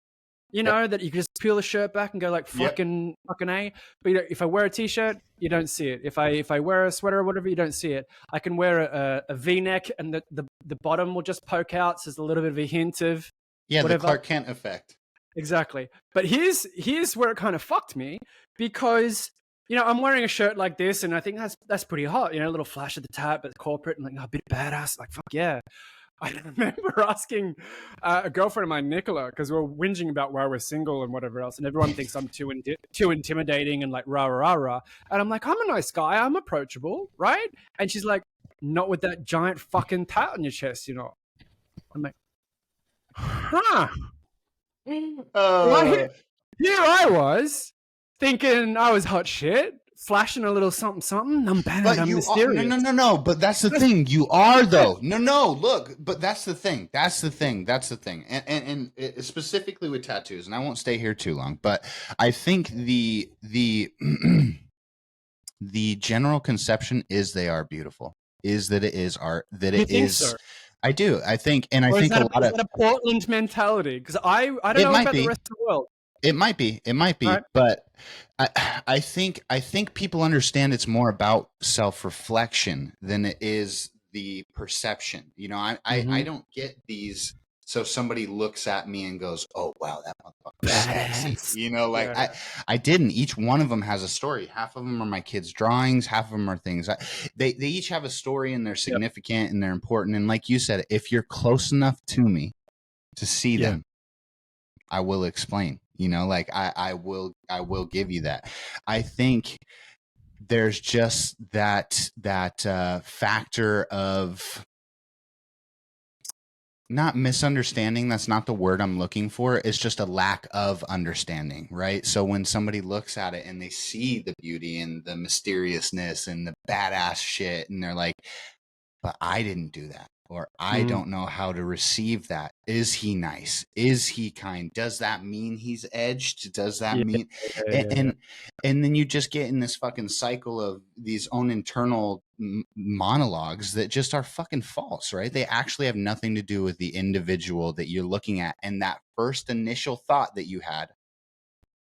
you know, that you can just peel the shirt back and go like fucking A. But you know, if I wear a t-shirt, you don't see it. If I wear a sweater or whatever, you don't see it. I can wear a V-neck and the bottom will just poke out, so there's a little bit of a hint of whatever. The Clark Kent effect. Exactly. But here's where it kind of fucked me, because you know, I'm wearing a shirt like this, and I think that's pretty hot. You know, a little flash at the top, but corporate, and like, a bit badass. Like, fuck yeah. I remember asking a girlfriend of mine, Nicola, because we were whinging about why we're single and whatever else, and everyone thinks I'm too intimidating and like rah rah rah. And I'm like, I'm a nice guy. I'm approachable, right? And she's like, not with that giant fucking tat on your chest, you know. I'm like, huh. Right? Here I was thinking I was hot shit, flashing a little something, something. I'm bad. But I'm you are, mysterious. no. But that's the thing. You are though. No. Look, but that's the thing. That's the thing. That's the thing. And specifically with tattoos, and I won't stay here too long. But I think the the general conception is they are beautiful. Is that it is art. That You it think so? is. I do. I think, and I Or is think a that lot of a Portland mentality? Because I don't it know might about the be. rest of the world. It might be. It might be. Right? But I think people understand it's more about self-reflection than it is the perception. You know, I don't get these. So somebody looks at me and goes, "Oh wow, that motherfucker's sexy." Badass. You know, like Yeah. I didn't. Each one of them has a story. Half of them are my kids' drawings. Half of them are things. They each have a story and they're Yep. significant and they're important. And like you said, if you're close enough to me to see Yeah. them, I will explain. You know, like I will give you that. I think there's just that factor of not misunderstanding. That's not the word I'm looking for. It's just a lack of understanding, right? So when somebody looks at it and they see the beauty and the mysteriousness and the badass shit, and they're like, but I didn't do that. Or I Mm. don't know how to receive that. Is he nice? Is he kind? Does that mean he's edged? Does that Yeah. mean and then you just get in this fucking cycle of these own internal monologues that just are fucking false, right? They actually have nothing to do with the individual that you're looking at, and that first initial thought that you had,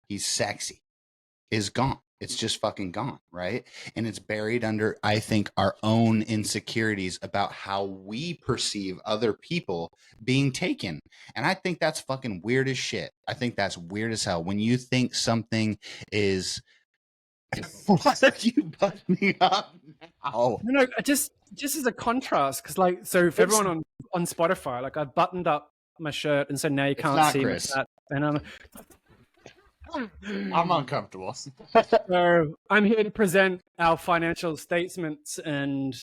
he's sexy, is gone. It's just fucking gone, right? And it's buried under, I think, our own insecurities about how we perceive other people being taken. And I think that's fucking weird as shit. I think that's weird as hell. When you think something is what are you buttoning up now? No, just as a contrast, because like, so for It's everyone on Spotify, like I buttoned up my shirt, and so now you it's can't not see my Chris. tat. And I'm uncomfortable. so I'm here to present our financial statements, and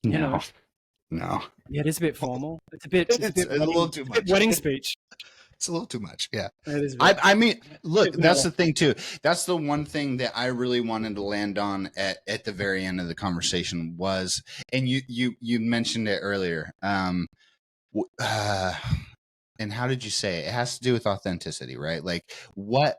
you know, No. yeah, it is a bit formal. It's a bit It's a little too much. wedding speech. It's a little too much. Yeah. It is a bit. I mean, look, Bit that's vanilla. the thing too. That's the one thing that I really wanted to land on at the very end of the conversation was, and you mentioned it earlier. And how did you say it? It has to do with authenticity, right? Like what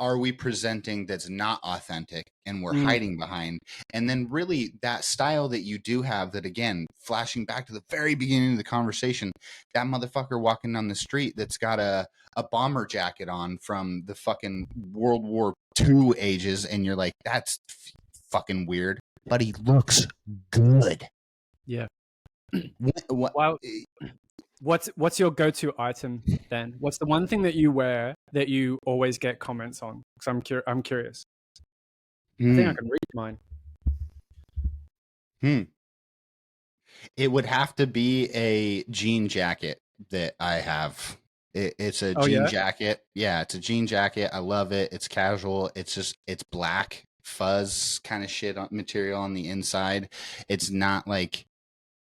are we presenting that's not authentic and we're Mm, hiding behind? And then really that style that you do have, that again, flashing back to the very beginning of the conversation, that motherfucker walking down the street that's got a bomber jacket on from the fucking World War II ages, and you're like, that's fucking weird, but he looks good. yeah. What, Wow. What's your go-to item then? What's the one thing that you wear that you always get comments on? Because I'm curious. I think I hmm, can read mine. hmm. It would have to be a jean jacket that I have. It's a Oh jean yeah. jacket. Yeah, it's a jean jacket. I love it. It's casual. It's black fuzz kind of shit on material on the inside. It's not like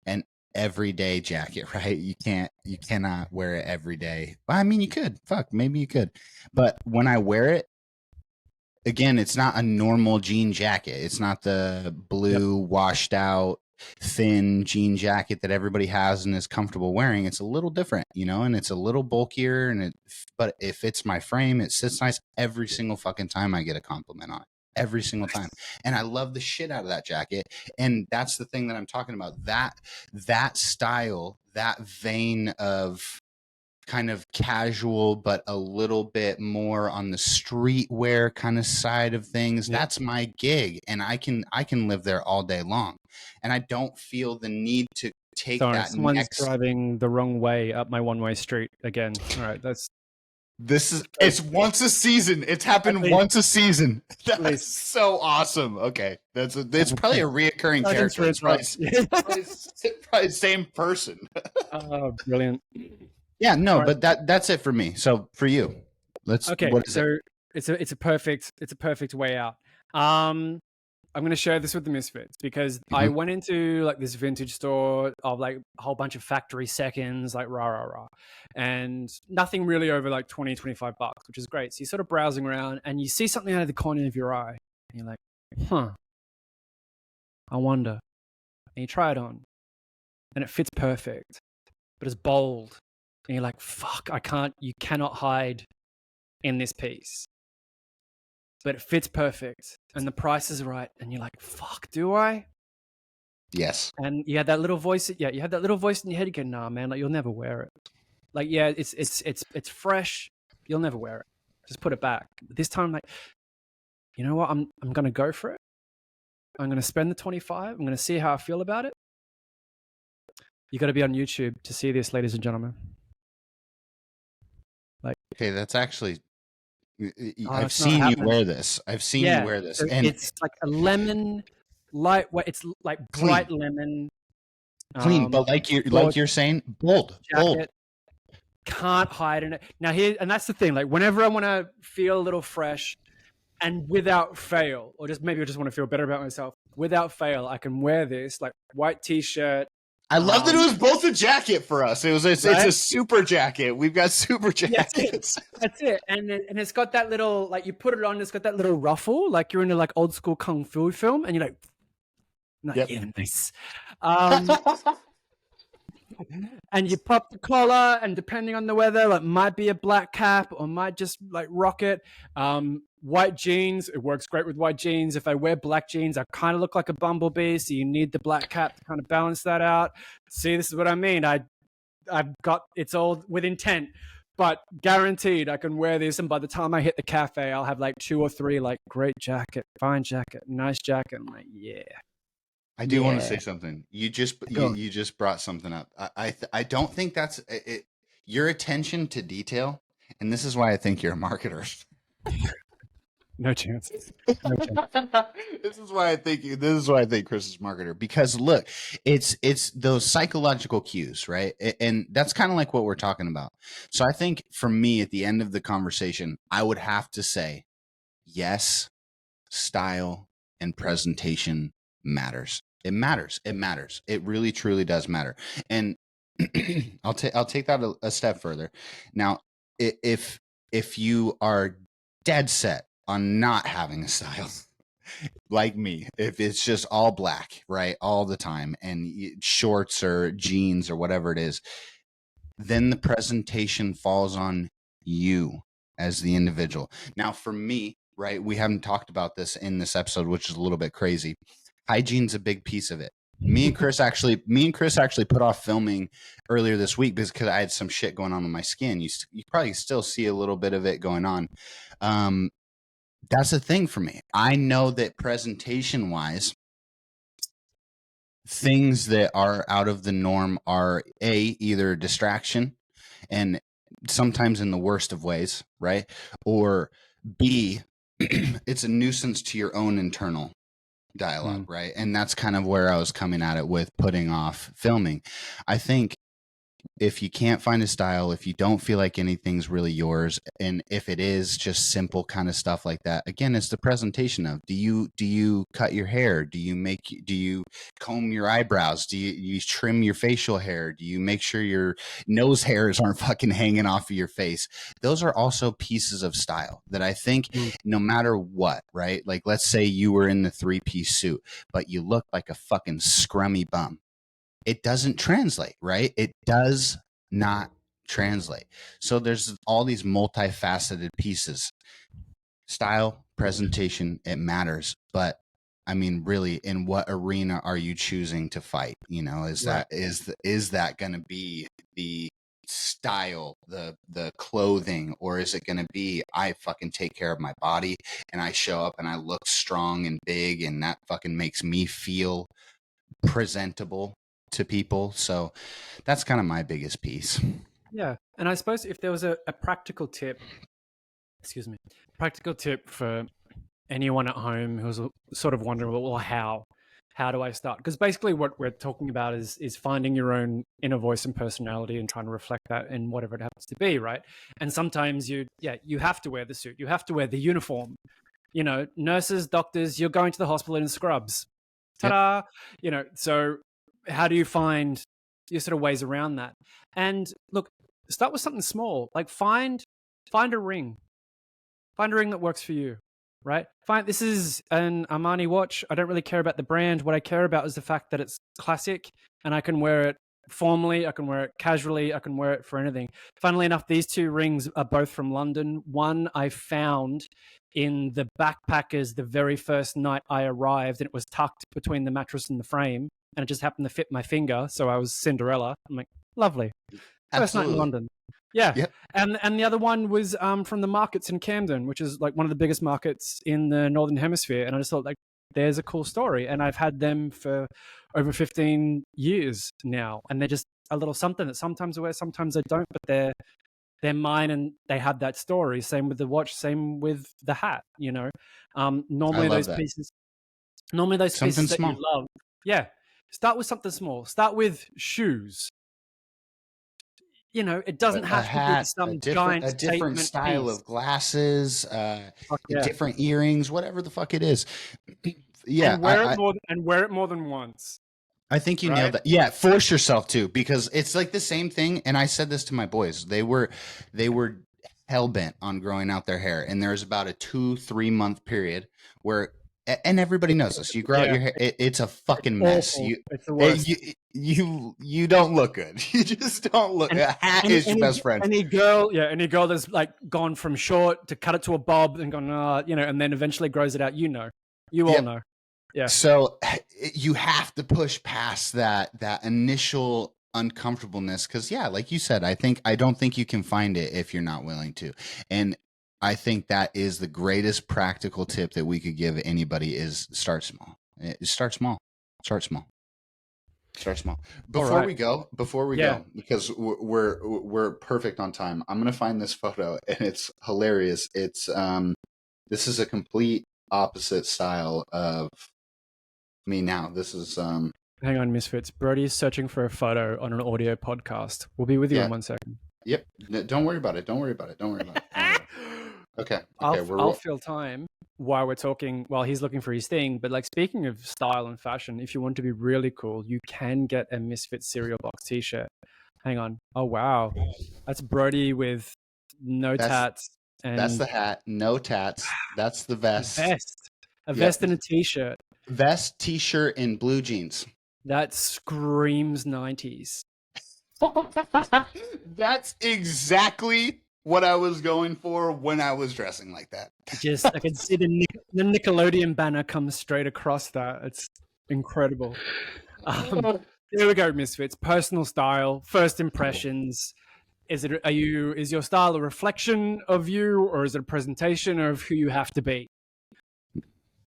an everyday jacket, right? You cannot wear it every day. Well, I mean, you could. Fuck, maybe you could. But when I wear it, again, it's not a normal jean jacket. It's not the Yep. blue washed out thin jean jacket that everybody has and is comfortable wearing. It's a little different, you know, and it's a little bulkier, and but it fits my frame. It sits nice every single fucking time I get a compliment on it. Every single time. And I love the shit out of that jacket. And that's the thing that I'm talking about. That style, that vein of kind of casual but a little bit more on the streetwear kind of side of things, Yep. that's my gig, and I can live there all day long, and I don't feel the need to take Sorry, that someone's next. driving the wrong way up my one-way street again. All right, that's This is, it's once a season. It's happened least- once a season. at That's least. so awesome. Okay, it's probably a reoccurring Sorry to character. It's probably, interrupt. probably the same person. Oh, brilliant. Yeah, no, All right. but that's it for me. So for you, let's. Okay, What is it? so it's a perfect way out. Um, I'm going to share this with the Misfits because I went into like this vintage store of like a whole bunch of factory seconds, like rah, rah, rah. And nothing really over like 20, 25 bucks, which is great. So you're sort of browsing around and you see something out of the corner of your eye. And you're like, huh, I wonder. And you try it on and it fits perfect, but it's bold. And you're like, fuck, you cannot hide in this piece. But it fits perfect and the price is right. And you're like, fuck, do I? Yes. And you had that little voice. Yeah, you had that little voice in your head. You go, nah, man, like you'll never wear it. Like, yeah, it's fresh. You'll never wear it. Just put it back. But this time, like, you know what? I'm gonna go for it. I'm gonna spend the 25. I'm gonna see how I feel about it. You got to be on YouTube to see this, ladies and gentlemen. Like, okay, that's actually. I've it's not seen you happening. wear this. I've seen you wear this, So and it's like a lemon, lightweight. It's like bright lemon. Clean, but like you're saying, bold, bold. Can't hide in it. Now and that's the thing. Like whenever I want to feel a little fresh, and without fail, or just maybe I just want to feel better about myself, without fail, I can wear this like white t-shirt. I love that it was both a jacket for us. It's a super jacket. We've got super jackets. That's it. And it's got that little, like you put it on, it's got that little ruffle, like you're in a like old school kung fu film, and you're like, yeah, nice. And you pop the collar, and depending on the weather, like might be a black cap or might just like rock it. White jeans, it works great with white jeans. If I wear black jeans, I kind of look like a bumblebee, so you need the black cap to kind of balance that out. See, this is what I mean. I've got, it's all with intent, but guaranteed I can wear this, and by the time I hit the cafe, I'll have like 2 or 3 like great jacket, fine jacket, nice jacket. I'm like, yeah. I do want to say something. You just brought something up. I don't think that's it. Your attention to detail, and this is why I think you're a marketer. No chance. This is why I think Chris is a marketer, because look, it's those psychological cues, right? And that's kind of like what we're talking about. So I think for me, at the end of the conversation, I would have to say, yes, style and presentation matters. It matters. It matters. It really, truly does matter. And I'll take that a step further. Now, if you are dead set on not having a style, like me, if it's just all black, right, all the time, and shorts or jeans or whatever it is, then the presentation falls on you as the individual. Now, for me, right, we haven't talked about this in this episode, which is a little bit crazy. Hygiene's a big piece of it. Me and Chris actually put off filming earlier this week because I had some shit going on with my skin. You probably still see a little bit of it going on. That's the thing for me. I know that presentation wise, things that are out of the norm are either a distraction, and sometimes in the worst of ways, right? Or B, it's a nuisance to your own internal dialogue, right? And that's kind of where I was coming at it with putting off filming. I think if you can't find a style, if you don't feel like anything's really yours, and if it is just simple kind of stuff like that, again, it's the presentation of, do you cut your hair? Do you comb your eyebrows? Do you trim your facial hair? Do you make sure your nose hairs aren't fucking hanging off of your face? Those are also pieces of style that I think no matter what, right? Like, let's say you were in the 3-piece suit, but you look like a fucking scrummy bum. It doesn't translate, right? It does not translate. So there's all these multifaceted pieces. Style, presentation, it matters. But I mean, really, in what arena are you choosing to fight? You know, is that going to be the style, the clothing, or is it going to be, I fucking take care of my body and I show up and I look strong and big, and that fucking makes me feel presentable to people? So that's kind of my biggest piece. Yeah. And I suppose if there was a practical tip, for anyone at home who's sort of wondering, well, how do I start? Because basically what we're talking about is finding your own inner voice and personality and trying to reflect that in whatever it happens to be, right? And sometimes you have to wear the suit, you have to wear the uniform, nurses, doctors, you're going to the hospital in scrubs. Ta-da! So how do you find your sort of ways around that? And look, start with something small. Like find a ring. Find a ring that works for you, right? This is an Armani watch. I don't really care about the brand. What I care about is the fact that it's classic and I can wear it formally, I can wear it casually, I can wear it for anything. Funnily enough, these two rings are both from London. One I found in the backpackers the very first night I arrived, and it was tucked between the mattress and the frame, and it just happened to fit my finger, so I was Cinderella. I'm like, lovely. First night in London. Yeah. Yep. And the other one was from the markets in Camden, which is like one of the biggest markets in the Northern Hemisphere. And I just thought, like, there's a cool story. And I've had them for over 15 years now. And they're just a little something that sometimes I wear, sometimes I don't, but they're mine and they have that story. Same with the watch, same with the hat, Normally those that. pieces Something that small. you love. Yeah. Start with something small. Start with shoes. It doesn't have to be some giant different style piece. of glasses, Yeah. different earrings, whatever the fuck it is. Yeah, and wear it more than once. I think you nailed that. Yeah, force yourself to, because it's like the same thing. And I said this to my boys. They were hell bent on growing out their hair, and there was about a 2-3 month period where, and everybody knows this, you grow out your hair, it's a fucking mess. It's the worst. You don't look good. You just don't look. A hat is your best friend. Any girl that's like gone from short to cut it to a bob and gone, and then eventually grows it out. You all know. Yeah. So you have to push past that initial uncomfortableness, because like you said, I don't think you can find it if you're not willing to. And I think that is the greatest practical tip that we could give anybody is start small. Start small. Before we go, because we're perfect on time, I'm going to find this photo, and it's hilarious. It's this is a complete opposite style of me now. This is hang on, Misfits. Brody is searching for a photo on an audio podcast. We'll be with you in 1 second. Yep. Don't worry about it. Okay. I'll fill time while we're talking, while he's looking for his thing. But like, speaking of style and fashion, if you want to be really cool, you can get a Misfit cereal box t-shirt. Hang on. Oh, wow. That's Brody with tats. And that's the hat. No tats. That's the vest. A vest and a t-shirt. Vest, t-shirt, and blue jeans. That screams 90s. That's exactly what I was going for when I was dressing like that. I can see the Nickelodeon banner come straight across that. It's incredible. There we go, Misfits. Personal style, first impressions. Is your style a reflection of you, or is it a presentation of who you have to be?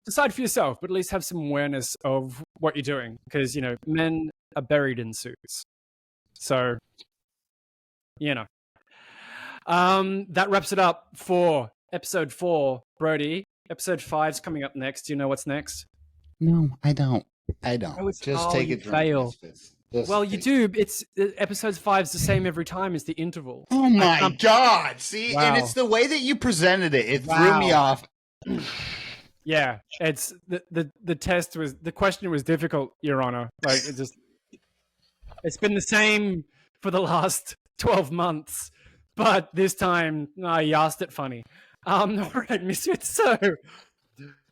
Decide for yourself, but at least have some awareness of what you're doing, because men are buried in suits. So, that wraps it up for episode 4. Brody, episode 5's coming up next. Do you know what's next? No, I don't. Just take it. Fail. You do. It's episode 5's the same every time as the interval. Oh my God! See, wow. And it's the way that you presented it. It threw me off. Yeah, it's the question was difficult, Your Honor. Like, it's been the same for the last 12 months, but this time you asked it funny. All right, Misfits. So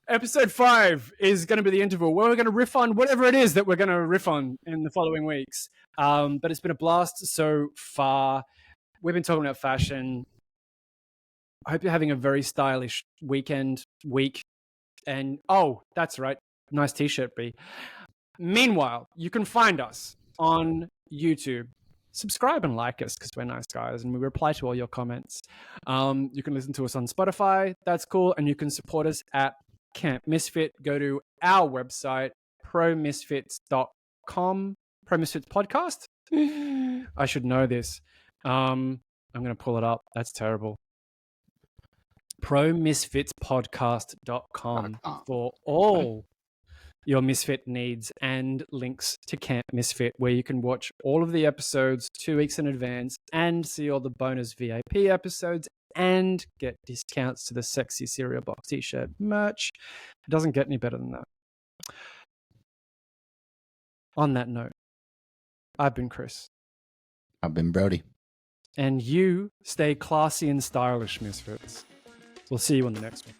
episode 5 is going to be the interval where we're going to riff on whatever it is that we're going to riff on in the following weeks. But it's been a blast so far. We've been talking about fashion. I hope you're having a very stylish week. And that's right, nice t-shirt, B. Meanwhile, you can find us on YouTube. Subscribe and like us, because we're nice guys and we reply to all your comments. You can listen to us on Spotify. That's cool. And you can support us at Camp Misfit. Go to our website, promisfits.com. Pro Misfits podcast. I should know this. I'm going to pull it up. That's terrible. promisfitspodcast.com for all your Misfit needs and links to Camp Misfit, where you can watch all of the episodes 2 weeks in advance and see all the bonus VIP episodes and get discounts to the Sexy Cereal Box t-shirt merch. It doesn't get any better than that. On that note, I've been Chris. I've been Brody. And you stay classy and stylish, Misfits. We'll see you on the next one.